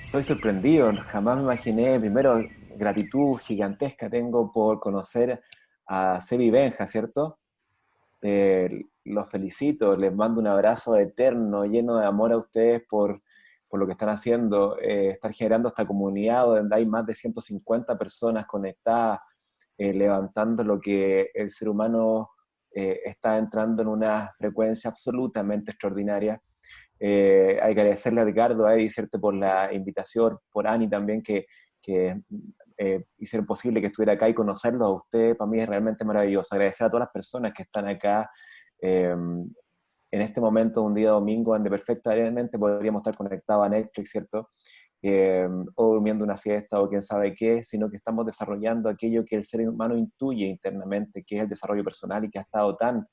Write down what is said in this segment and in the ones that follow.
Estoy sorprendido, jamás me imaginé, primero, gratitud gigantesca tengo por conocer a Sebi Benja, ¿cierto? Los felicito, les mando un abrazo eterno, lleno de amor a ustedes por lo que están haciendo, estar generando esta comunidad donde hay más de 150 personas conectadas, levantando lo que el ser humano está entrando en una frecuencia absolutamente extraordinaria. Hay que agradecerle a Ricardo, a Eddie, ¿cierto? Por la invitación, por Ani también, que hicieron posible que estuviera acá y conocerlo a usted. Para mí es realmente maravilloso. Agradecer a todas las personas que están acá en este momento, un día domingo, donde perfectamente podríamos estar conectados a Netflix, ¿cierto? O durmiendo una siesta o quién sabe qué, sino que estamos desarrollando aquello que el ser humano intuye internamente, que es el desarrollo personal y que ha estado tan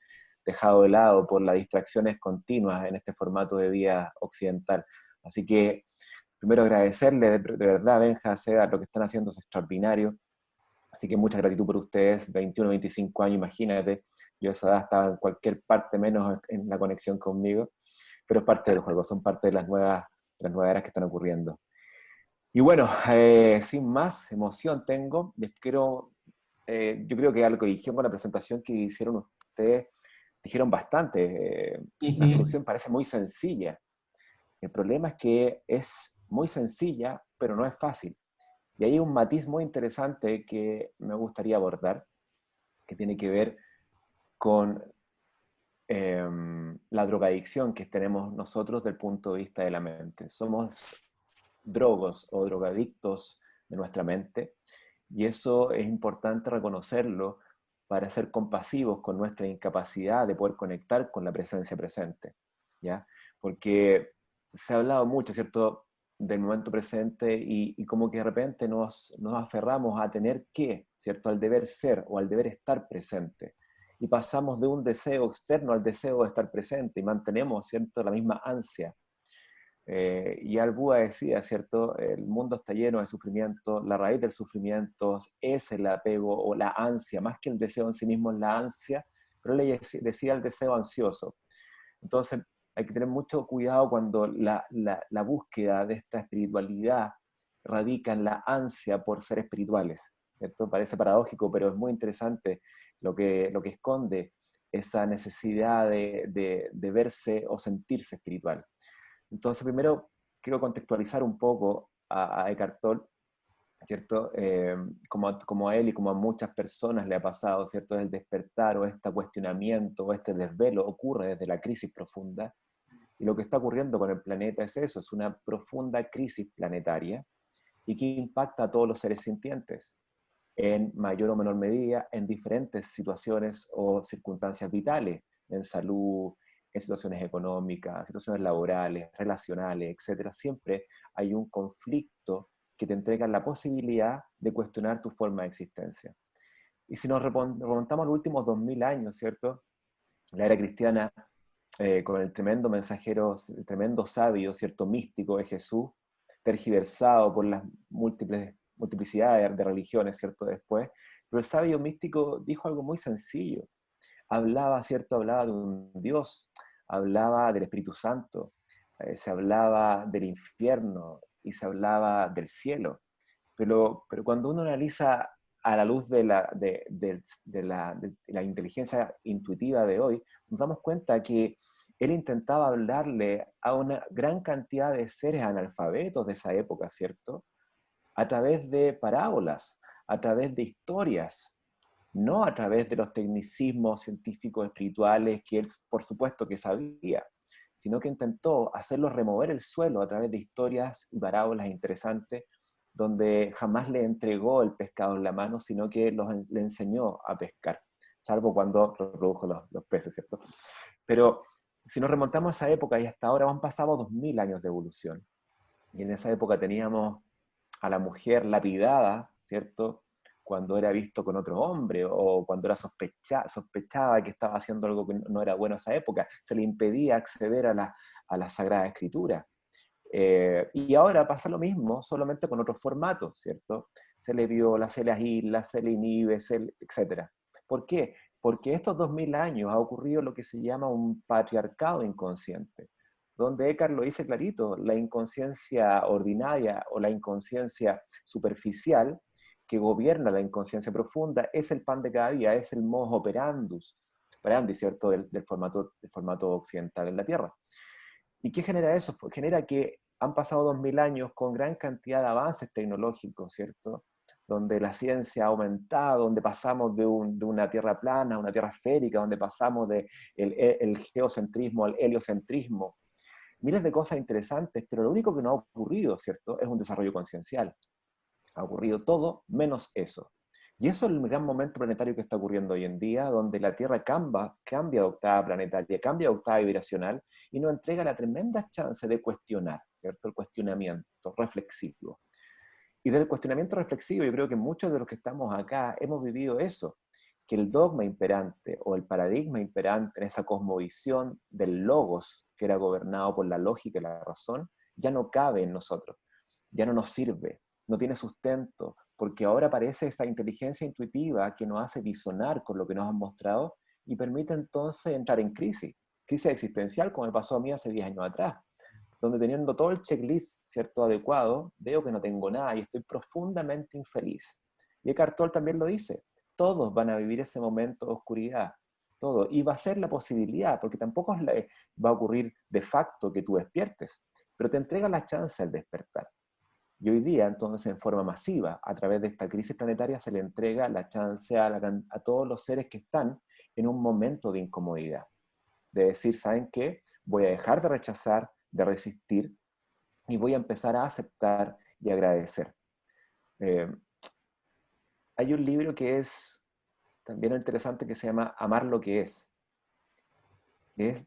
dejado de lado por las distracciones continuas en este formato de vida occidental. Así que primero agradecerle de verdad, Benja, Seda, lo que están haciendo es extraordinario. Así que mucha gratitud por ustedes, 21, 25 años, imagínate, yo a esa edad estaba en cualquier parte menos en la conexión conmigo, pero es parte del juego, son parte de las nuevas eras que están ocurriendo. Y bueno, sin más emoción tengo, les quiero, yo creo que algo que dijeron con la presentación que hicieron ustedes, dijeron bastante, la Ujú. solución parece muy sencilla, el problema es que es muy sencilla, pero no es fácil. Y hay un matiz muy interesante que me gustaría abordar, que tiene que ver con la drogadicción que tenemos nosotros del punto de vista de la mente. Somos drogos o drogadictos de nuestra mente y eso es importante reconocerlo para ser compasivos con nuestra incapacidad de poder conectar con la presencia presente, ¿ya? Porque se ha hablado mucho, ¿cierto?, del momento presente y como que de repente nos aferramos a tener que, ¿cierto?, al deber ser o al deber estar presente y pasamos de un deseo externo al deseo de estar presente y mantenemos, ¿cierto?, la misma ansia. Y Al-Búa decía, ¿cierto?, el mundo está lleno de sufrimiento, la raíz del sufrimiento es el apego o la ansia, más que el deseo en sí mismo es la ansia, pero él decía el deseo ansioso. Entonces hay que tener mucho cuidado cuando la búsqueda de esta espiritualidad radica en la ansia por ser espirituales. Esto parece paradójico, pero es muy interesante lo que esconde esa necesidad de verse o sentirse espiritual. Entonces, primero quiero contextualizar un poco a Eckhart Tolle, ¿cierto? Como a él y como a muchas personas le ha pasado, ¿cierto? El despertar o este cuestionamiento o este desvelo ocurre desde la crisis profunda. Y lo que está ocurriendo con el planeta es eso, es una profunda crisis planetaria y que impacta a todos los seres sintientes en mayor o menor medida en diferentes situaciones o circunstancias vitales, en salud, en situaciones económicas, situaciones laborales, relacionales, etcétera. Siempre hay un conflicto que te entrega la posibilidad de cuestionar tu forma de existencia. Y si nos remontamos a los últimos 2000 años, ¿cierto? La era cristiana, con el tremendo mensajero, el tremendo sabio, ¿cierto? Místico de Jesús, tergiversado por las multiplicidades de religiones, ¿cierto? Después, pero el sabio místico dijo algo muy sencillo. Hablaba, ¿cierto? Hablaba de un Dios, hablaba del Espíritu Santo, se hablaba del infierno y se hablaba del cielo. Pero cuando uno analiza a la luz de la inteligencia intuitiva de hoy, nos damos cuenta que él intentaba hablarle a una gran cantidad de seres analfabetos de esa época, ¿cierto? A través de parábolas, a través de historias, no a través de los tecnicismos científicos espirituales que él, por supuesto, que sabía, sino que intentó hacerlos remover el suelo a través de historias y parábolas interesantes, donde jamás le entregó el pescado en la mano, sino que le enseñó a pescar, salvo cuando reprodujo los peces, ¿cierto? Pero si nos remontamos a esa época y hasta ahora han pasado 2000 años de evolución, y en esa época teníamos a la mujer lapidada, ¿cierto? Cuando era visto con otro hombre o cuando era sospechaba que estaba haciendo algo que no era bueno en esa época, se le impedía acceder a la Sagrada Escritura. Y ahora pasa lo mismo, solamente con otros formatos, ¿cierto? Se le viola, se le aísla, se le inhibe, etc. ¿Por qué? Porque estos 2000 años ha ocurrido lo que se llama un patriarcado inconsciente, donde Eckhart lo dice clarito, la inconsciencia ordinaria o la inconsciencia superficial que gobierna la inconsciencia profunda es el pan de cada día, es el modus operandi, ¿cierto?, del formato occidental en la Tierra. ¿Y qué genera eso? Genera que han pasado 2000 años con gran cantidad de avances tecnológicos, ¿cierto? Donde la ciencia ha aumentado, donde pasamos de una Tierra plana a una Tierra esférica, donde pasamos del el geocentrismo al heliocentrismo. Miles de cosas interesantes, pero lo único que no ha ocurrido, ¿cierto?, es un desarrollo conciencial. Ha ocurrido todo menos eso. Y eso es el gran momento planetario que está ocurriendo hoy en día, donde la Tierra cambia de octava planetaria, cambia de octava vibracional y nos entrega la tremenda chance de cuestionar, ¿cierto? El cuestionamiento reflexivo. Y del cuestionamiento reflexivo, yo creo que muchos de los que estamos acá hemos vivido eso, que el dogma imperante o el paradigma imperante en esa cosmovisión del logos, que era gobernado por la lógica y la razón, ya no cabe en nosotros, ya no nos sirve, no tiene sustento, porque ahora aparece esa inteligencia intuitiva que nos hace disonar con lo que nos han mostrado y permite entonces entrar en crisis existencial, como me pasó a mí hace 10 años atrás, donde teniendo todo el checklist, ¿cierto?, adecuado, veo que no tengo nada y estoy profundamente infeliz. Y Eckhart Tolle también lo dice, todos van a vivir ese momento de oscuridad, todo, y va a ser la posibilidad, porque tampoco va a ocurrir de facto que tú despiertes, pero te entrega la chance al despertar. Y hoy día, entonces, en forma masiva, a través de esta crisis planetaria, se le entrega la chance a todos los seres que están en un momento de incomodidad. De decir, ¿saben qué? Voy a dejar de rechazar, de resistir, y voy a empezar a aceptar y agradecer. Eh, Hay un libro que es también interesante que se llama Amar lo que es.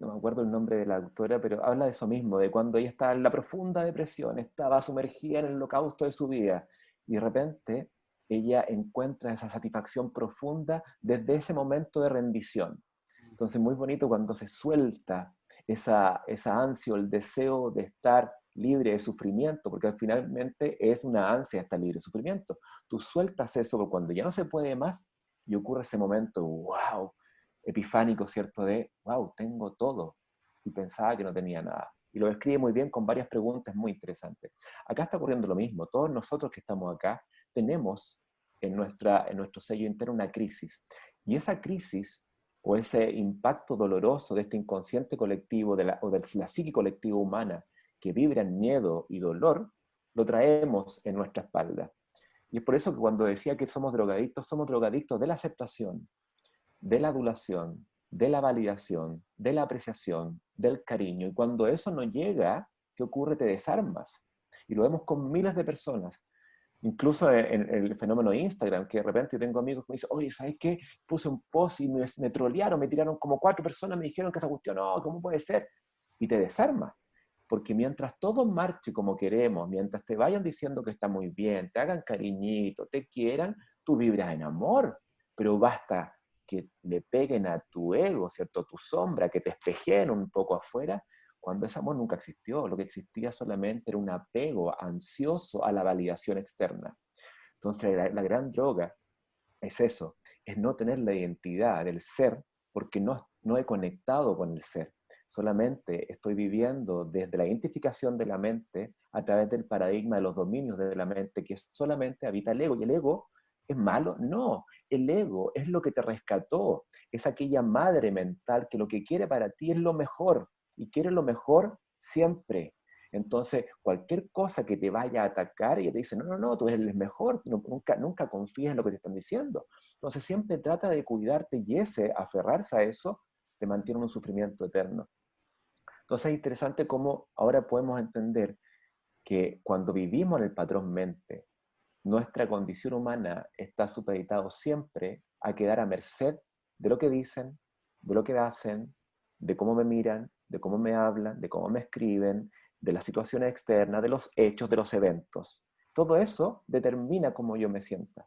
No me acuerdo el nombre de la autora, pero habla de eso mismo, de cuando ella estaba en la profunda depresión, estaba sumergida en el holocausto de su vida, y de repente ella encuentra esa satisfacción profunda desde ese momento de rendición. Entonces, muy bonito cuando se suelta esa ansia, el deseo de estar libre de sufrimiento, porque finalmente es una ansia estar libre de sufrimiento. Tú sueltas eso cuando ya no se puede más y ocurre ese momento, wow, epifánico, ¿cierto? De, wow, tengo todo. Y pensaba que no tenía nada. Y lo describe muy bien con varias preguntas muy interesantes. Acá está ocurriendo lo mismo. Todos nosotros que estamos acá tenemos en nuestro sello interno una crisis. Y esa crisis o ese impacto doloroso de este inconsciente colectivo o de la psique colectiva humana que vibra en miedo y dolor, lo traemos en nuestra espalda. Y es por eso que cuando decía que somos drogadictos de la aceptación, de la adulación, de la validación, de la apreciación, del cariño. Y cuando eso no llega, ¿qué ocurre? Te desarmas. Y lo vemos con miles de personas. Incluso en el fenómeno de Instagram, que de repente tengo amigos que me dicen, oye, ¿sabes qué? Puse un post y me trolearon, me tiraron como 4 personas, me dijeron que esa cuestión, no, ¿cómo puede ser? Y te desarma. Porque mientras todo marche como queremos, mientras te vayan diciendo que está muy bien, te hagan cariñito, te quieran, tú vibras en amor. Pero basta que le peguen a tu ego, ¿cierto? A tu sombra, que te espejeen un poco afuera, cuando ese amor nunca existió. Lo que existía solamente era un apego ansioso a la validación externa. Entonces, la gran droga es eso, es no tener la identidad del ser porque no he conectado con el ser. Solamente estoy viviendo desde la identificación de la mente a través del paradigma de los dominios de la mente, que solamente habita el ego. ¿Y el ego es malo? No, el ego es lo que te rescató, es aquella madre mental que lo que quiere para ti es lo mejor y quiere lo mejor siempre. Entonces, cualquier cosa que te vaya a atacar, ella te dice, no, no, no, tú eres el mejor, nunca confíes en lo que te están diciendo. Entonces, siempre trata de cuidarte y aferrarse a eso, te mantiene en un sufrimiento eterno. Entonces, es interesante cómo ahora podemos entender que cuando vivimos en el patrón mente, nuestra condición humana está supeditado siempre a quedar a merced de lo que dicen, de lo que hacen, de cómo me miran, de cómo me hablan, de cómo me escriben, de las situaciones externas, de los hechos, de los eventos. Todo eso determina cómo yo me sienta.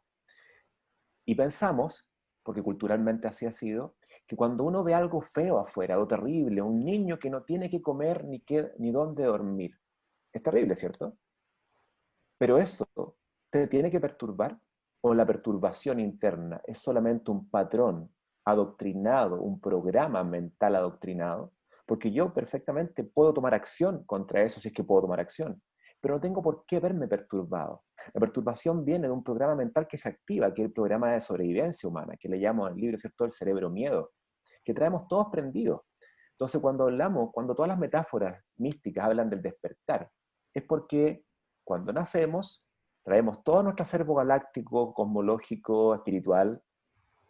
Y pensamos, porque culturalmente así ha sido, que cuando uno ve algo feo afuera, algo terrible, un niño que no tiene que comer ni dónde dormir, es terrible, ¿cierto? Pero eso te tiene que perturbar o la perturbación interna es solamente un patrón adoctrinado, un programa mental adoctrinado, porque yo perfectamente puedo tomar acción contra eso si es que puedo tomar acción, pero no tengo por qué verme perturbado. La perturbación viene de un programa mental que se activa, que es el programa de sobrevivencia humana, que le llamo en el libro, ¿cierto?, el cerebro miedo, que traemos todos prendidos. Entonces, cuando hablamos, cuando todas las metáforas místicas hablan del despertar, es porque cuando nacemos, traemos todo nuestro acervo galáctico, cosmológico, espiritual,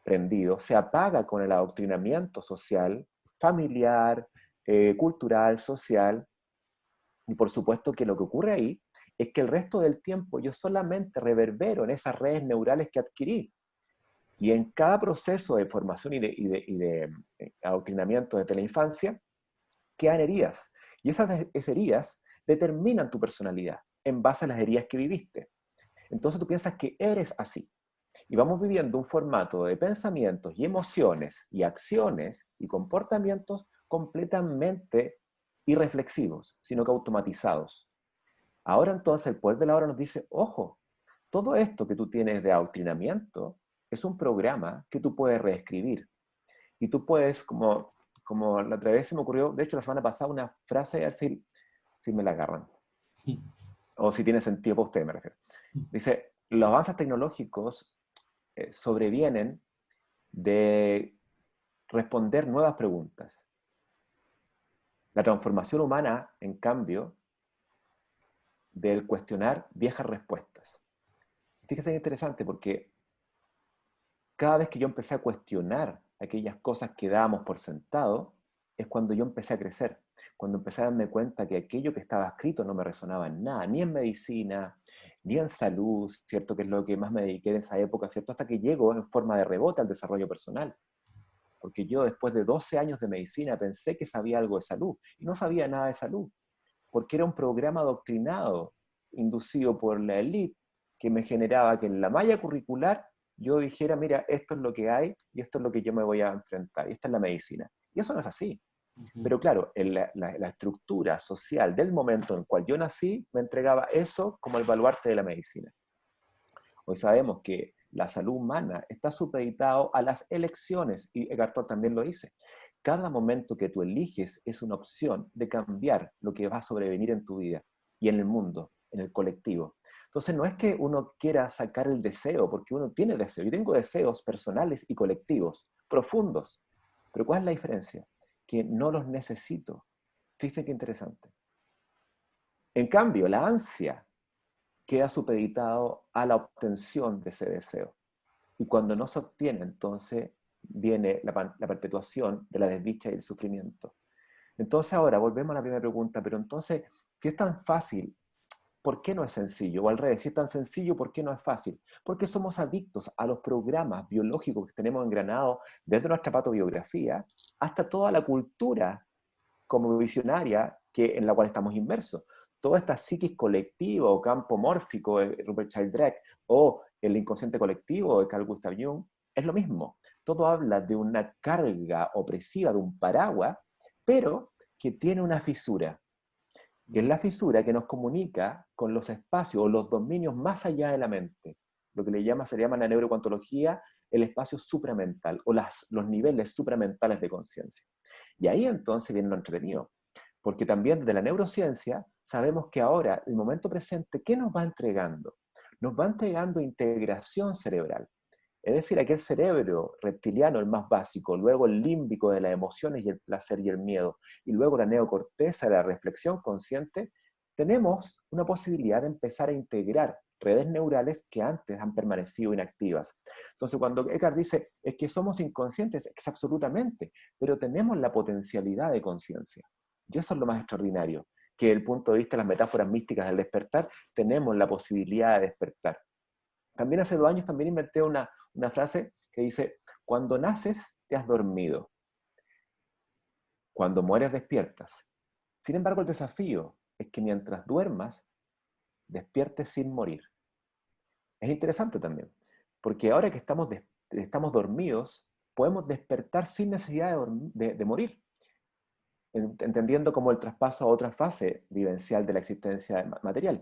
prendido, se apaga con el adoctrinamiento social, familiar, cultural, social, y por supuesto que lo que ocurre ahí es que el resto del tiempo yo solamente reverbero en esas redes neurales que adquirí. Y en cada proceso de formación y de adoctrinamiento desde la infancia, quedan heridas. Y esas heridas determinan tu personalidad en base a las heridas que viviste. Entonces tú piensas que eres así. Y vamos viviendo un formato de pensamientos y emociones y acciones y comportamientos completamente irreflexivos, sino que automatizados. Ahora entonces el poder de la hora nos dice, ojo, todo esto que tú tienes de adoctrinamiento es un programa que tú puedes reescribir. Y tú puedes, como la otra vez se me ocurrió, de hecho la semana pasada, una frase, a ver si me la agarran, o si tiene sentido para ustedes, me refiero. Dice, los avances tecnológicos sobrevienen de responder nuevas preguntas. La transformación humana, en cambio, del cuestionar viejas respuestas. Fíjese que interesante porque cada vez que yo empecé a cuestionar aquellas cosas que dábamos por sentado, es cuando yo empecé a crecer, cuando empecé a darme cuenta que aquello que estaba escrito no me resonaba en nada, ni en medicina, ni en salud, ¿cierto? Que es lo que más me dediqué en esa época, ¿cierto? Hasta que llego en forma de rebote al desarrollo personal. Porque yo después de 12 años de medicina pensé que sabía algo de salud y no sabía nada de salud, porque era un programa adoctrinado, inducido por la élite, que me generaba que en la malla curricular yo dijera, mira, esto es lo que hay y esto es lo que yo me voy a enfrentar, y esta es la medicina. Y eso no es así. Pero claro, la estructura social del momento en el cual yo nací me entregaba eso como el baluarte de la medicina. Hoy sabemos que la salud humana está supeditado a las elecciones, y Eckhart Tolle también lo dice. Cada momento que tú eliges es una opción de cambiar lo que va a sobrevenir en tu vida y en el mundo, en el colectivo. Entonces no es que uno quiera sacar el deseo, porque uno tiene deseo. Yo tengo deseos personales y colectivos, profundos. Pero ¿cuál es la diferencia? Que no los necesito. Fíjense qué interesante. En cambio, la ansia queda supeditado a la obtención de ese deseo. Y cuando no se obtiene, entonces viene la perpetuación de la desdicha y el sufrimiento. Entonces ahora volvemos a la primera pregunta, pero entonces, si es tan fácil, ¿por qué no es sencillo? O al revés, si es tan sencillo, ¿por qué no es fácil? Porque somos adictos a los programas biológicos que tenemos engranados desde nuestra patobiografía hasta toda la cultura como visionaria en la cual estamos inmersos. Toda esta psiquis colectiva o campo mórfico de Rupert Sheldrake o el inconsciente colectivo de Carl Gustav Jung es lo mismo. Todo habla de una carga opresiva, de un paraguas, pero que tiene una fisura, que es la fisura que nos comunica con los espacios o los dominios más allá de la mente. Lo que se llama en la neurocuantología el espacio supramental o los niveles supramentales de conciencia. Y ahí entonces viene lo entretenido, porque también desde la neurociencia sabemos que ahora, el momento presente, ¿qué nos va entregando? Nos va entregando integración cerebral. Es decir, aquel cerebro reptiliano, el más básico, luego el límbico de las emociones y el placer y el miedo, y luego la neocorteza de la reflexión consciente, tenemos una posibilidad de empezar a integrar redes neurales que antes han permanecido inactivas. Entonces, cuando Eckhart dice, es que somos inconscientes, es absolutamente, pero tenemos la potencialidad de conciencia. Y eso es lo más extraordinario, que desde el punto de vista de las metáforas místicas del despertar, tenemos la posibilidad de despertar. También hace 2 años también inventé una frase que dice, cuando naces te has dormido, cuando mueres despiertas. Sin embargo, el desafío es que mientras duermas, despiertes sin morir. Es interesante también, porque ahora que estamos dormidos, podemos despertar sin necesidad de morir, entendiendo como el traspaso a otra fase vivencial de la existencia material.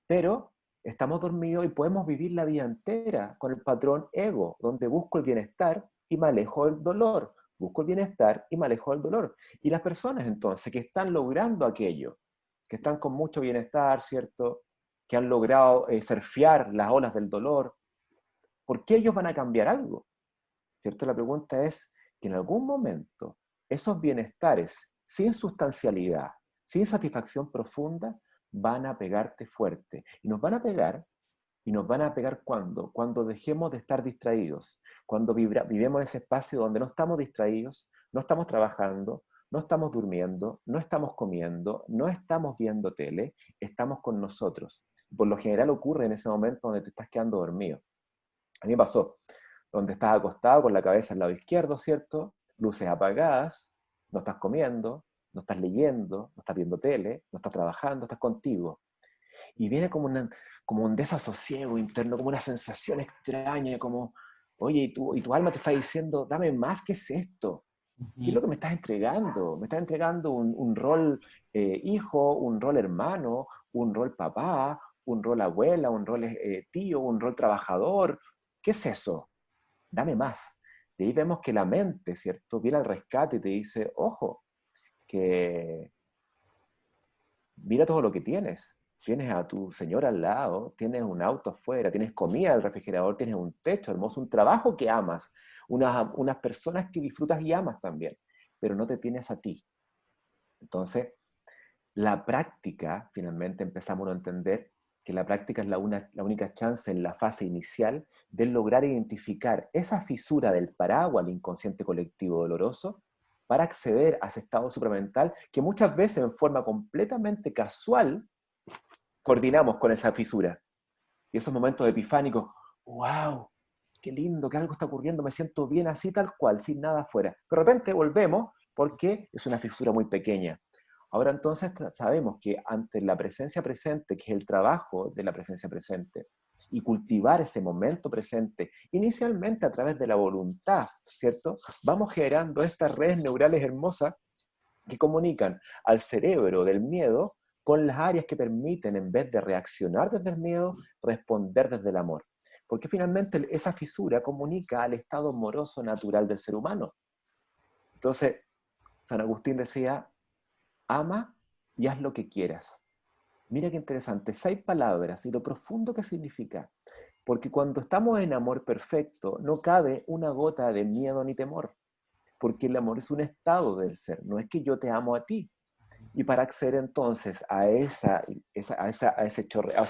Pero estamos dormidos y podemos vivir la vida entera con el patrón ego, donde busco el bienestar y me alejo del dolor. Busco el bienestar y me alejo del dolor. Y las personas entonces que están logrando aquello, que están con mucho bienestar, ¿cierto? Que han logrado surfear las olas del dolor, ¿por qué ellos van a cambiar algo? ¿Cierto? La pregunta es que en algún momento esos bienestares sin sustancialidad, sin satisfacción profunda, van a pegarte fuerte. Y nos van a pegar. ¿Y nos van a pegar cuándo? Cuando dejemos de estar distraídos, cuando vivemos en ese espacio donde no estamos distraídos, no estamos trabajando, no estamos durmiendo, no estamos comiendo, no estamos viendo tele, estamos con nosotros. Por lo general ocurre en ese momento donde te estás quedando dormido. A mí me pasó, donde estás acostado con la cabeza al lado izquierdo, ¿cierto? Luces apagadas, no estás comiendo, no estás leyendo, no estás viendo tele, no estás trabajando, estás contigo. Y viene como un desasosiego interno, como una sensación extraña, como, oye, y tu alma te está diciendo, dame más, ¿qué es esto? ¿Qué es Ujú. lo que me estás entregando? Me estás entregando un rol hijo, un rol hermano, un rol papá, un rol abuela, un rol tío, un rol trabajador. ¿Qué es eso? Dame más. De ahí vemos que la mente, ¿cierto? Viene al rescate y te dice, ojo, que mira todo lo que tienes. Tienes a tu señora al lado, tienes un auto afuera, tienes comida en el refrigerador, tienes un techo hermoso, un trabajo que amas, unas personas que disfrutas y amas también, pero no te tienes a ti. Entonces, la práctica, finalmente empezamos a entender que la práctica es la única chance en la fase inicial de lograr identificar esa fisura del paraguas al inconsciente colectivo doloroso para acceder a ese estado supramental que muchas veces en forma completamente casual coordinamos con esa fisura. Y esos momentos epifánicos, wow, qué lindo, que algo está ocurriendo, me siento bien así tal cual, sin nada afuera. De repente volvemos porque es una fisura muy pequeña. Ahora entonces sabemos que ante la presencia presente, que es el trabajo de la presencia presente, y cultivar ese momento presente, inicialmente a través de la voluntad, ¿cierto? Vamos generando estas redes neurales hermosas que comunican al cerebro del miedo con las áreas que permiten, en vez de reaccionar desde el miedo, responder desde el amor. Porque finalmente esa fisura comunica al estado amoroso natural del ser humano. Entonces, San Agustín decía, ama y haz lo que quieras. Mira qué interesante, 6 palabras y lo profundo que significa. Porque cuando estamos en amor perfecto, no cabe una gota de miedo ni temor. Porque el amor es un estado del ser, no es que yo te amo a ti. Y para acceder entonces a a esa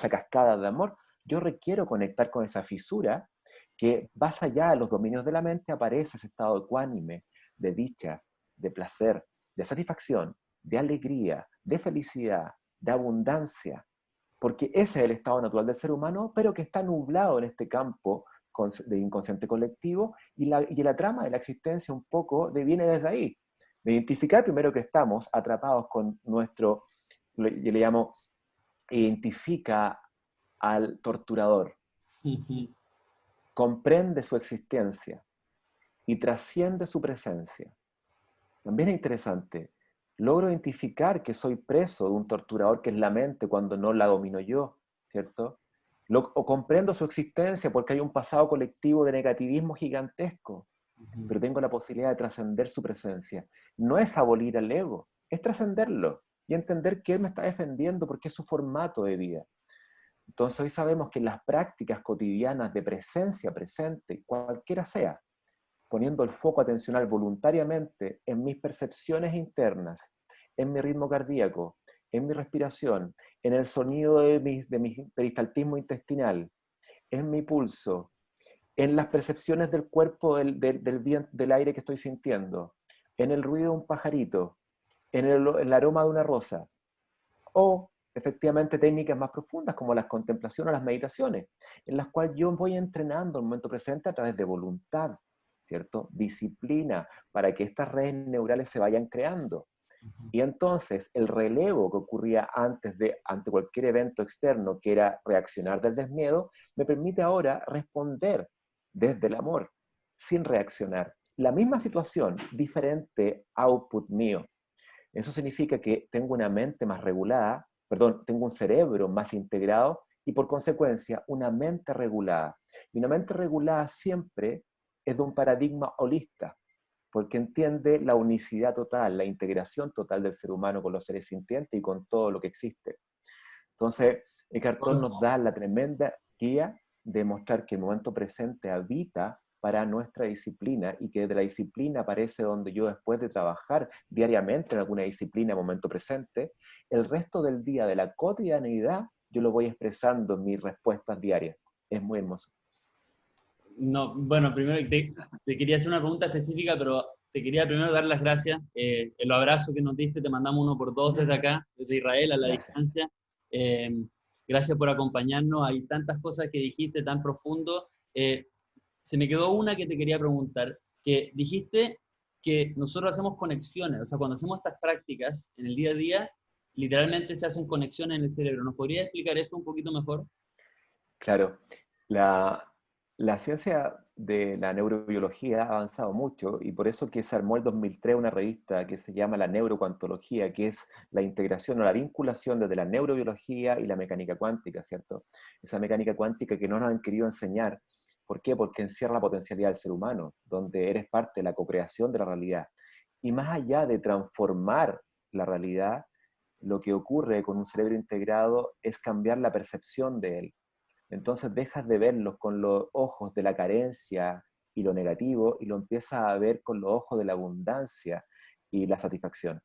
cascada de amor, yo requiero conectar con esa fisura que más allá de los dominios de la mente aparece ese estado ecuánime, de dicha, de placer, de satisfacción, de alegría, de felicidad, de abundancia, porque ese es el estado natural del ser humano, pero que está nublado en este campo de inconsciente colectivo y la trama de la existencia un poco viene desde ahí, de identificar primero que estamos atrapados con nuestro, yo le llamo, identifica al torturador, Ujú. comprende su existencia y trasciende su presencia. También es interesante, logro identificar que soy preso de un torturador que es la mente cuando no la domino yo, ¿cierto? O comprendo su existencia porque hay un pasado colectivo de negativismo gigantesco, Ujú. pero tengo la posibilidad de trascender su presencia. No es abolir al ego, es trascenderlo y entender que él me está defendiendo porque es su formato de vida. Entonces hoy sabemos que las prácticas cotidianas de presencia presente, cualquiera sea, poniendo el foco atencional voluntariamente en mis percepciones internas, en mi ritmo cardíaco, en mi respiración, en el sonido de mi peristaltismo intestinal, en mi pulso, en las percepciones del cuerpo del aire que estoy sintiendo, en el ruido de un pajarito, en el aroma de una rosa, o efectivamente técnicas más profundas como las contemplaciones o las meditaciones, en las cuales yo voy entrenando el momento presente a través de voluntad, ¿cierto? Disciplina, para que estas redes neurales se vayan creando. Y entonces el relevo que ocurría ante cualquier evento externo, que era reaccionar del desmiedo, me permite ahora responder desde el amor, sin reaccionar. La misma situación, diferente output mío. Eso significa que tengo una mente más regulada, perdón, tengo un cerebro más integrado y por consecuencia una mente regulada. Y una mente regulada siempre es de un paradigma holista, porque entiende la unicidad total, la integración total del ser humano con los seres sintientes y con todo lo que existe. Entonces, Eckhart Tolle nos da la tremenda guía de mostrar que el momento presente habita para nuestra disciplina y que de la disciplina aparece donde yo, después de trabajar diariamente en alguna disciplina, momento presente, el resto del día de la cotidianeidad yo lo voy expresando en mis respuestas diarias. Es muy hermoso. No, bueno, primero te quería hacer una pregunta específica, pero te quería primero dar las gracias. El abrazo que nos diste, te mandamos uno por dos desde acá, desde Israel a la Gracias. distancia. Eh, Gracias por acompañarnos. Hay tantas cosas que dijiste tan profundo. Se me quedó una que te quería preguntar, que dijiste que nosotros hacemos conexiones, o sea, cuando hacemos estas prácticas en el día a día, literalmente se hacen conexiones en el cerebro. ¿Nos podrías explicar eso un poquito mejor? Claro, la ciencia de la neurobiología ha avanzado mucho y por eso que se armó el 2003 una revista que se llama la neurocuantología, que es la integración o la vinculación desde la neurobiología y la mecánica cuántica, ¿cierto? Esa mecánica cuántica que no nos han querido enseñar. ¿Por qué? Porque encierra la potencialidad del ser humano, donde eres parte de la co-creación de la realidad. Y más allá de transformar la realidad, lo que ocurre con un cerebro integrado es cambiar la percepción de él. Entonces dejas de verlos con los ojos de la carencia y lo negativo y lo empiezas a ver con los ojos de la abundancia y la satisfacción.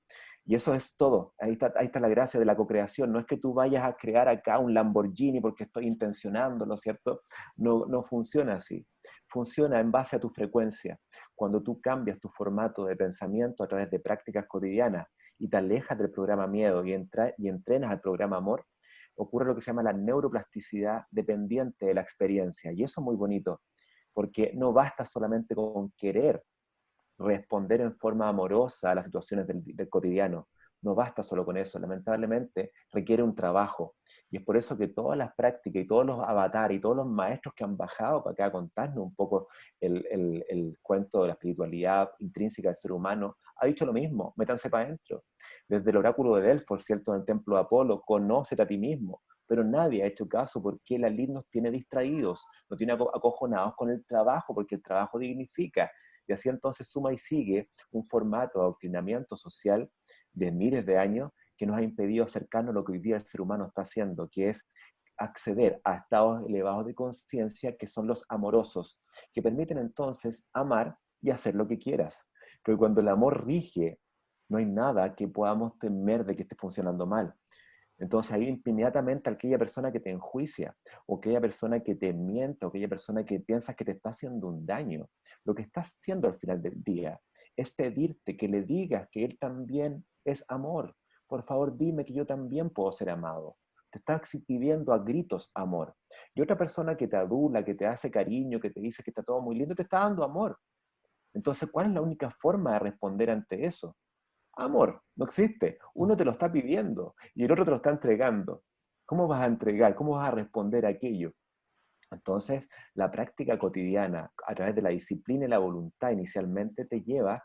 Y eso es todo. Ahí está la gracia de la co-creación. No es que tú vayas a crear acá un Lamborghini porque estoy intencionando, ¿no es cierto? No, no funciona así. Funciona en base a tu frecuencia. Cuando tú cambias tu formato de pensamiento a través de prácticas cotidianas y te alejas del programa miedo y entrenas al programa amor, ocurre lo que se llama la neuroplasticidad dependiente de la experiencia. Y eso es muy bonito, porque no basta solamente con querer responder en forma amorosa a las situaciones del cotidiano. No basta solo con eso, lamentablemente requiere un trabajo. Y es por eso que todas las prácticas y todos los avatares y todos los maestros que han bajado para acá a contarnos un poco el cuento de la espiritualidad intrínseca del ser humano, ha dicho lo mismo, métanse para adentro. Desde el oráculo de Delfos, ¿cierto? En el templo de Apolo, conócete a ti mismo. Pero nadie ha hecho caso porque la lid nos tiene distraídos, nos tiene acojonados con el trabajo, porque el trabajo dignifica. Y así entonces suma y sigue un formato de adoctrinamiento social de miles de años que nos ha impedido acercarnos a lo que hoy día el ser humano está haciendo, que es acceder a estados elevados de conciencia que son los amorosos, que permiten entonces amar y hacer lo que quieras. Porque cuando el amor rige, no hay nada que podamos temer de que esté funcionando mal. Entonces ahí inmediatamente aquella persona que te enjuicia, o aquella persona que te miente, o aquella persona que piensas que te está haciendo un daño, lo que está haciendo al final del día es pedirte que le digas que él también es amor. Por favor, dime que yo también puedo ser amado. Te está pidiendo a gritos amor. Y otra persona que te adula, que te hace cariño, que te dice que está todo muy lindo, te está dando amor. Entonces, ¿cuál es la única forma de responder ante eso? Amor, no existe. Uno te lo está pidiendo y el otro te lo está entregando. ¿Cómo vas a entregar? ¿Cómo vas a responder a aquello? Entonces, la práctica cotidiana, a través de la disciplina y la voluntad inicialmente, te lleva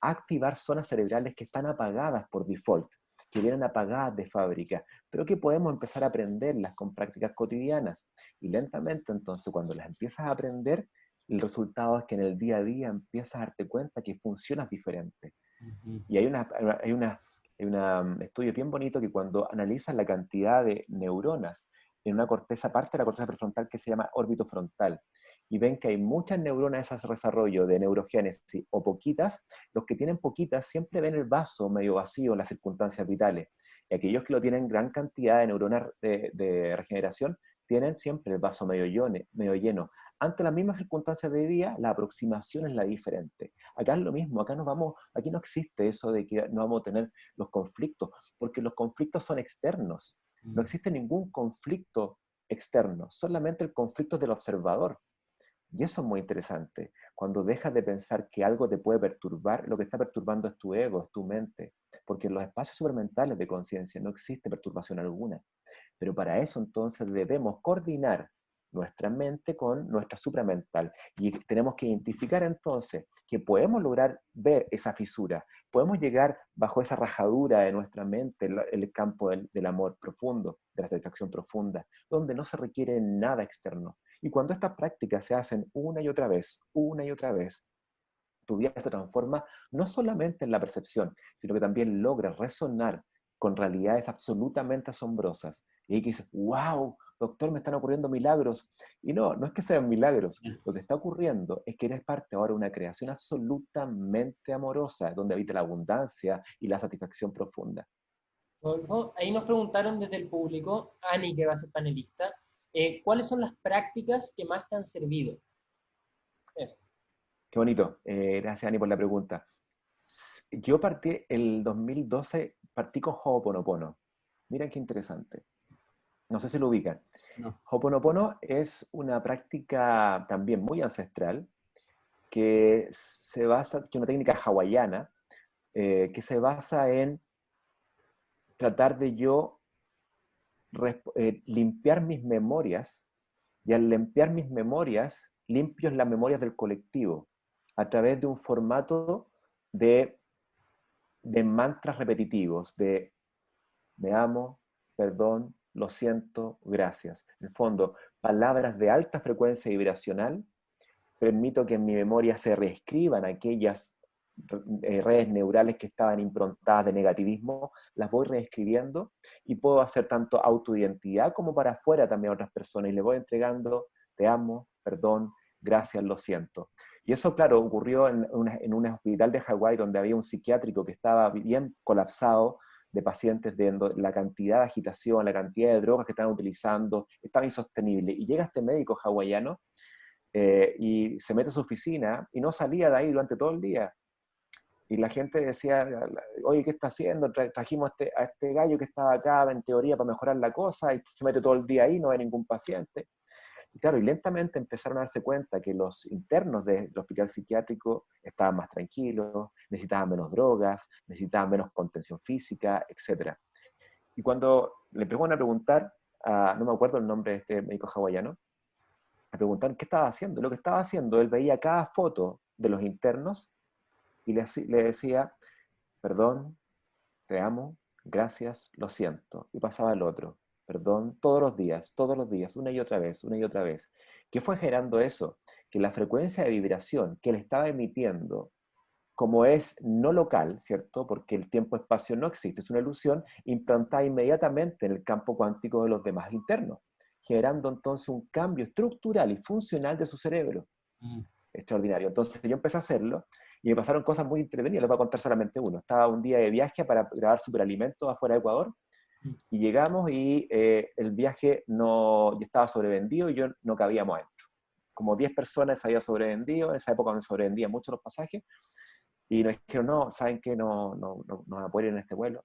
a activar zonas cerebrales que están apagadas por default, que vienen apagadas de fábrica, pero que podemos empezar a aprenderlas con prácticas cotidianas. Y lentamente, entonces, cuando las empiezas a aprender, el resultado es que en el día a día empiezas a darte cuenta que funcionas diferente. Ujú. Y hay un estudio bien bonito que cuando analizan la cantidad de neuronas en una corteza, parte de la corteza prefrontal que se llama órbito frontal, y ven que hay muchas neuronas de ese desarrollo de neurogénesis o poquitas, los que tienen poquitas siempre ven el vaso medio vacío en las circunstancias vitales. Y aquellos que lo tienen gran cantidad de neuronas de regeneración tienen siempre el vaso medio lleno. Ante las mismas circunstancias de vida, la aproximación es la diferente. Acá es lo mismo, aquí no existe eso de que no vamos a tener los conflictos, porque los conflictos son externos. No existe ningún conflicto externo, solamente el conflicto del observador. Y eso es muy interesante. Cuando dejas de pensar que algo te puede perturbar, lo que está perturbando es tu ego, es tu mente. Porque en los espacios supermentales de conciencia no existe perturbación alguna. Pero para eso entonces debemos coordinar nuestra mente con nuestra supramental. Y tenemos que identificar entonces que podemos lograr ver esa fisura, podemos llegar bajo esa rajadura de nuestra mente, el campo del amor profundo, de la satisfacción profunda, donde no se requiere nada externo. Y cuando estas prácticas se hacen una y otra vez, tu vida se transforma no solamente en la percepción, sino que también logras resonar con realidades absolutamente asombrosas. Y ahí que dices, wow, doctor, me están ocurriendo milagros. Y no, no es que sean milagros. Lo que está ocurriendo es que eres parte ahora de una creación absolutamente amorosa, donde habita la abundancia y la satisfacción profunda. Rodolfo, ahí nos preguntaron desde el público, Ani, que va a ser panelista, ¿cuáles son las prácticas que más te han servido? Eso. Qué bonito. Gracias, Ani, por la pregunta. Yo partí el 2012, partí con Ho'oponopono. Miren qué interesante. No sé si lo ubican. No. Ho'oponopono es una práctica también muy ancestral que se basa, que es una técnica hawaiana, que se basa en tratar de yo limpiar mis memorias, y al limpiar mis memorias, limpio las memorias del colectivo a través de un formato de, de mantras repetitivos, de me amo, perdón, lo siento, gracias. En el fondo, palabras de alta frecuencia vibracional, permito que en mi memoria se reescriban aquellas redes neurales que estaban improntadas de negativismo, las voy reescribiendo y puedo hacer tanto autoidentidad como para afuera también a otras personas y le voy entregando, te amo, perdón, gracias, lo siento. Y eso, claro, ocurrió en un hospital de Hawái donde había un psiquiátrico que estaba bien colapsado de pacientes, de la cantidad de agitación, la cantidad de drogas que estaban utilizando, estaba insostenible. Y llega este médico hawaiano y se mete a su oficina y no salía de ahí durante todo el día. Y la gente decía, oye, ¿qué está haciendo? Trajimos a este gallo que estaba acá en teoría para mejorar la cosa y se mete todo el día ahí, no hay ningún paciente. Y claro, y lentamente empezaron a darse cuenta que los internos del hospital psiquiátrico estaban más tranquilos, necesitaban menos drogas, necesitaban menos contención física, etc. Y cuando le empezaron a preguntar, no me acuerdo el nombre de este médico hawaiano, me preguntaron qué estaba haciendo. Lo que estaba haciendo, él veía cada foto de los internos y le decía, perdón, te amo, gracias, lo siento. Y pasaba el otro, perdón, todos los días, una y otra vez, una y otra vez. ¿Qué fue generando eso? Que la frecuencia de vibración que él estaba emitiendo, como es no local, ¿cierto? Porque el tiempo-espacio no existe, es una ilusión, implantada inmediatamente en el campo cuántico de los demás internos, generando entonces un cambio estructural y funcional de su cerebro. Extraordinario. Entonces yo empecé a hacerlo y me pasaron cosas muy entretenidas, les voy a contar solamente uno. Estaba un día de viaje para grabar Superalimentos afuera de Ecuador y llegamos y el viaje no, ya estaba sobrevendido y yo no cabíamos adentro. Como 10 personas se había sobrevendido, en esa época me sobrevendían mucho los pasajes y nos dijeron, no, ¿saben qué? No van a poder ir en este vuelo.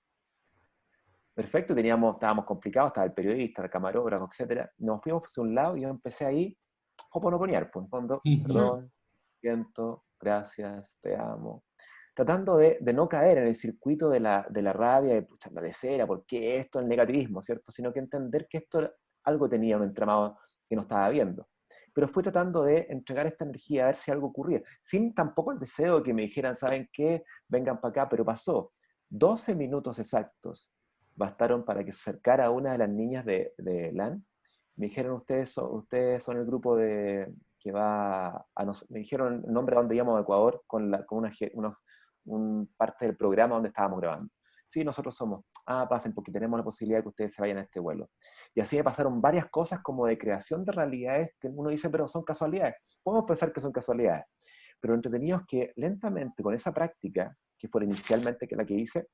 Perfecto, estábamos complicados, estaba el periodista, el camarógrafo, etc. Nos fuimos hacia un lado y yo empecé ahí, hoponoponear, pues en fondo, perdón, siento, gracias, te amo. Tratando de no caer en el circuito de la rabia, de pucha, la lesera, ¿por qué esto, el negativismo, ¿cierto? Sino que entender que esto algo tenía un entramado que no estaba viendo. Pero fui tratando de entregar esta energía a ver si algo ocurría, sin tampoco el deseo de que me dijeran, ¿saben qué? Vengan para acá, pero pasó. 12 minutos exactos bastaron para que se acercara a una de las niñas de LAN. Me dijeron, ustedes son el grupo que va me dijeron el nombre de donde íbamos a Ecuador con un parte del programa donde estábamos grabando. Sí, nosotros somos. Pasen porque tenemos la posibilidad de que ustedes se vayan a este vuelo. Y así me pasaron varias cosas como de creación de realidades que uno dice, pero son casualidades. Podemos pensar que son casualidades. Pero lo entretenido es que lentamente con esa práctica, que fue inicialmente la que hice,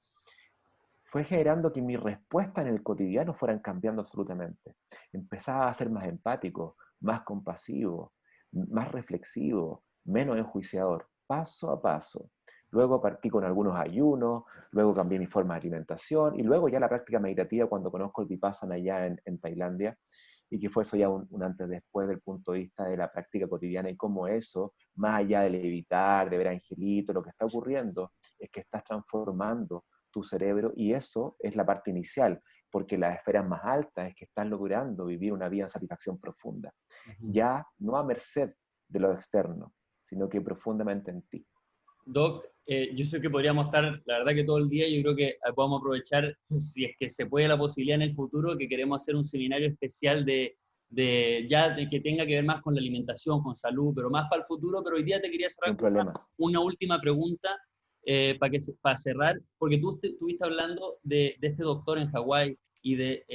fue generando que mis respuestas en el cotidiano fueran cambiando absolutamente. Empezaba a ser más empático, más compasivo, más reflexivo, menos enjuiciador, paso a paso. Luego partí con algunos ayunos, luego cambié mi forma de alimentación y luego ya la práctica meditativa cuando conozco el Vipassana allá en Tailandia y que fue eso ya un antes después del punto de vista de la práctica cotidiana y cómo eso, más allá de levitar, de ver angelito, lo que está ocurriendo es que estás transformando tu cerebro y eso es la parte inicial, porque las esferas más altas es que estás logrando vivir una vida en satisfacción profunda, ya no a merced de lo externo, sino que profundamente en ti. Doc, yo sé que podríamos estar, la verdad que todo el día, yo creo que podemos aprovechar, si es que se puede la posibilidad en el futuro, que queremos hacer un seminario especial de de que tenga que ver más con la alimentación, con salud, pero más para el futuro. Pero hoy día te quería cerrar Sin con problema. una última pregunta para cerrar, porque tú estuviste hablando de este doctor en Hawái y de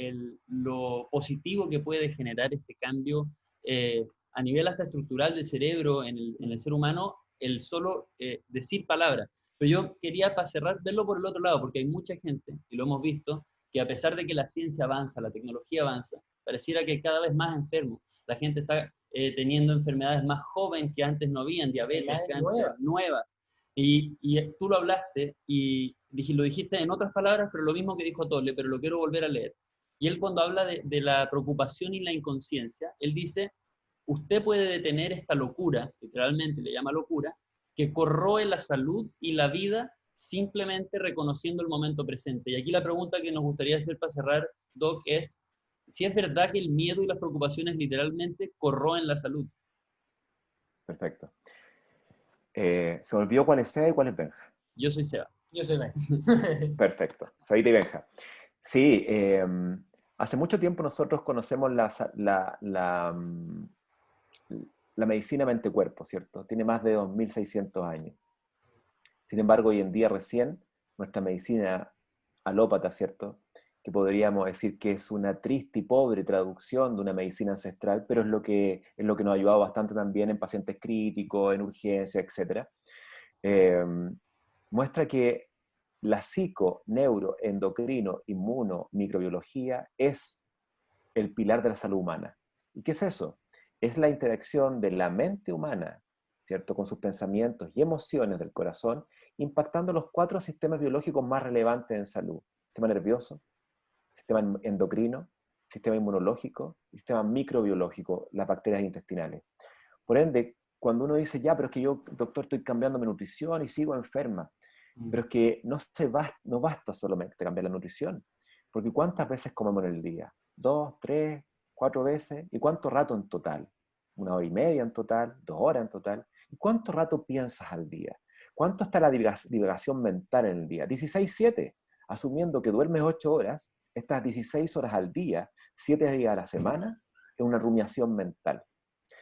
lo positivo que puede generar este cambio a nivel hasta estructural del cerebro en el ser humano, el solo decir palabras. Pero yo quería, para cerrar, verlo por el otro lado, porque hay mucha gente, y lo hemos visto, que a pesar de que la ciencia avanza, la tecnología avanza, pareciera que cada vez más enfermo. La gente está teniendo enfermedades más jóvenes que antes no habían, diabetes, cáncer, nuevas. Y tú lo hablaste y lo dijiste en otras palabras, pero lo mismo que dijo Tolle, pero lo quiero volver a leer. Y él cuando habla de la preocupación y la inconsciencia, él dice, usted puede detener esta locura, literalmente le llama locura, que corroe la salud y la vida simplemente reconociendo el momento presente. Y aquí la pregunta que nos gustaría hacer para cerrar, Doc, es si es verdad que el miedo y las preocupaciones literalmente corroen la salud. Perfecto. Se olvidó cuál es Seba y cuál es Benja. Yo soy Seba. Yo soy Ben. Perfecto. Sebita y Benja. Sí, hace mucho tiempo nosotros conocemos la medicina mente-cuerpo, ¿cierto? Tiene más de 2600 años. Sin embargo, hoy en día recién nuestra medicina alópata, ¿cierto? Que podríamos decir que es una triste y pobre traducción de una medicina ancestral, pero es lo que nos ha ayudado bastante también en pacientes críticos, en urgencia, etc. Muestra que la psico, neuro, endocrino, inmuno, microbiología es el pilar de la salud humana. ¿Y qué es eso? Es la interacción de la mente humana, ¿cierto? Con sus pensamientos y emociones del corazón, impactando los 4 sistemas biológicos más relevantes en salud. Sistema nervioso, sistema endocrino, sistema inmunológico y sistema microbiológico, las bacterias intestinales. Por ende, cuando uno dice, ya, pero es que yo, doctor, estoy cambiando mi nutrición y sigo enferma, pero es que no basta solamente cambiar la nutrición, porque ¿cuántas veces comemos en el día? 2, 3, 4 veces, ¿y cuánto rato en total? 1 hora y media en total, 2 horas en total, ¿y cuánto rato piensas al día? ¿Cuánto está la divagación mental en el día? 16/7, asumiendo que duermes 8 horas, estas 16 horas al día, 7 días a la semana, es una rumiación mental.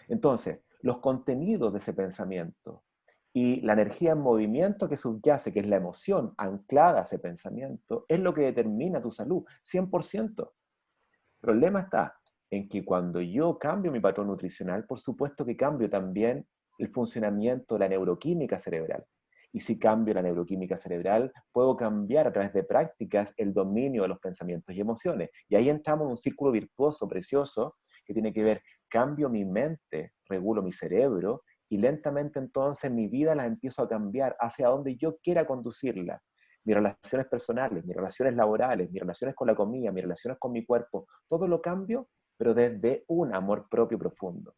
Entonces, los contenidos de ese pensamiento y la energía en movimiento que subyace, que es la emoción anclada a ese pensamiento, es lo que determina tu salud, 100%. El problema está en que cuando yo cambio mi patrón nutricional, por supuesto que cambio también el funcionamiento de la neuroquímica cerebral. Y si cambio la neuroquímica cerebral, puedo cambiar a través de prácticas el dominio de los pensamientos y emociones. Y ahí entramos en un círculo virtuoso, precioso, que tiene que ver, cambio mi mente, regulo mi cerebro, y lentamente entonces mi vida la empiezo a cambiar hacia donde yo quiera conducirla. Mis relaciones personales, mis relaciones laborales, mis relaciones con la comida, mis relaciones con mi cuerpo, todo lo cambio, pero desde un amor propio profundo.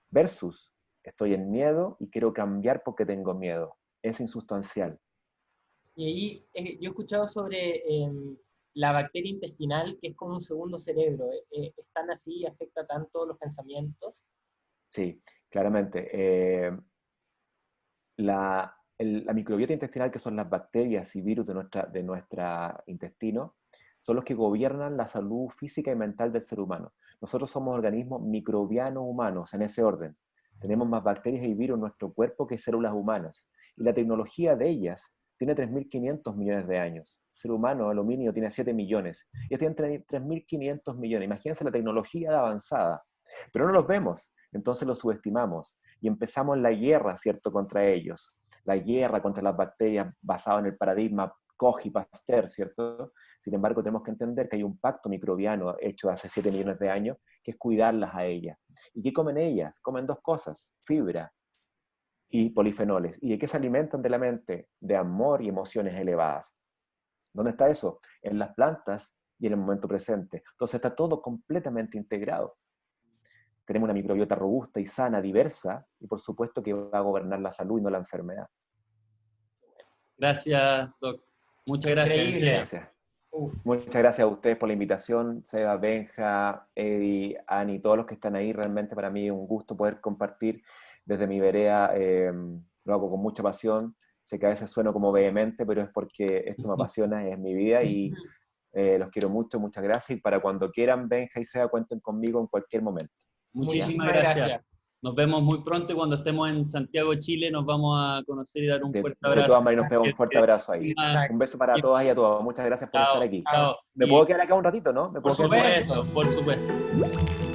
Versus, estoy en miedo y quiero cambiar porque tengo miedo. Es insustancial. Y ahí yo he escuchado sobre la bacteria intestinal, que es como un segundo cerebro. ¿Es tan así y afecta tanto los pensamientos? Sí, claramente. La microbiota intestinal, que son las bacterias y virus de nuestro intestino, son los que gobiernan la salud física y mental del ser humano. Nosotros somos organismos microbianos humanos, en ese orden. Tenemos más bacterias y virus en nuestro cuerpo que células humanas. Y la tecnología de ellas tiene 3.500 millones de años. El ser humano, el aluminio, tiene 7 millones. Ellos tienen 3.500 millones. Imagínense la tecnología de avanzada. Pero no los vemos, entonces los subestimamos. Y empezamos la guerra, ¿cierto?, contra ellos. La guerra contra las bacterias basada en el paradigma Koch y Pasteur, ¿cierto? Sin embargo, tenemos que entender que hay un pacto microbiano hecho hace 7 millones de años, que es cuidarlas a ellas. ¿Y qué comen ellas? Comen 2 cosas, fibra y polifenoles. ¿Y de qué se alimentan de la mente? De amor y emociones elevadas. ¿Dónde está eso? En las plantas y en el momento presente. Entonces está todo completamente integrado. Tenemos una microbiota robusta y sana, diversa, y por supuesto que va a gobernar la salud y no la enfermedad. Gracias, Doc. Muchas gracias, en Increíble. serio. Gracias. Uf. Muchas gracias a ustedes por la invitación, Seba, Benja, Eddie, Ani, todos los que están ahí. Realmente para mí es un gusto poder compartir desde mi vereda. Lo hago con mucha pasión. Sé que a veces sueno como vehemente, pero es porque esto me apasiona, es mi vida y Los quiero mucho, muchas gracias. Y para cuando quieran, Benja y Seba, cuenten conmigo en cualquier momento. Muchísimas gracias. Nos vemos muy pronto y cuando estemos en Santiago, Chile, nos vamos a conocer y dar un fuerte abrazo. De todas maneras, nos pegamos un fuerte abrazo ahí. Exacto. Un beso para todas y a todos. Muchas gracias por estar aquí. Chao. ¿Me puedo quedar acá un ratito, no? ¿Me Por puedo quedar un ratito? supuesto, por supuesto.